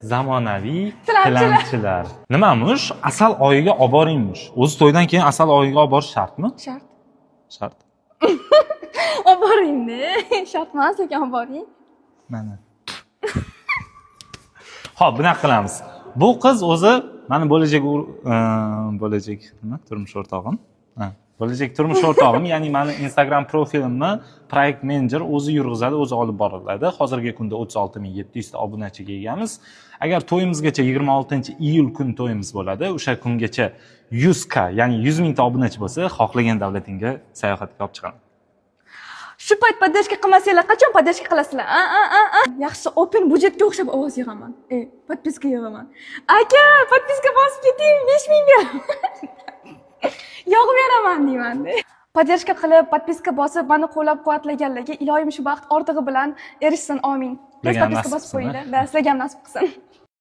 Zamonaviy Tilamchilar. tilamchilar. Nimamush? Asal oyiga olib boringmush. O'zi to'ydan keyin asal oyiga olib borish shartmi? Shart. Shart. Olib boring-da. Shart emas, lekin olib boring. Mana. Xo'p, bunaqa qilamiz. Bu qiz o'zi mani bo'lajak nima? Turmush o'rtog'im. Bo'lajak turmush o'rtog'im, ya'ni meni Instagram profilimni proyekt menejer o'zi yurg'izadi, o'zi olib boriladi. Hozirgi kunda 36700 ta obunachiga egamiz. Agar to'yimizgacha 26-iyul kuni to'yimiz bo'ladi, o'sha kungacha 100 k, ya'ni 100 mingta obunachi bo'lsa, xohlagan davlatingga sayohatga olib chiqaman. Shu payt podдержка qilmasanglar, qachon podдержка qilasizlar? Yaxshi open budjetga o'xshab ovoz yig'aman. Podpiska yig'aman. Aka, podpiska bosib keting, 5000 beraman. Yog'ib beraman deyman-da. Podдержка qilib, podpiska bosib, meni qo'llab-quvvatlaganlarga iloyim shu baxt ortig'i bilan erishsin, amin. Tez podpiska bosib qo'yinglar. Sizlarga ham nasib qilsin.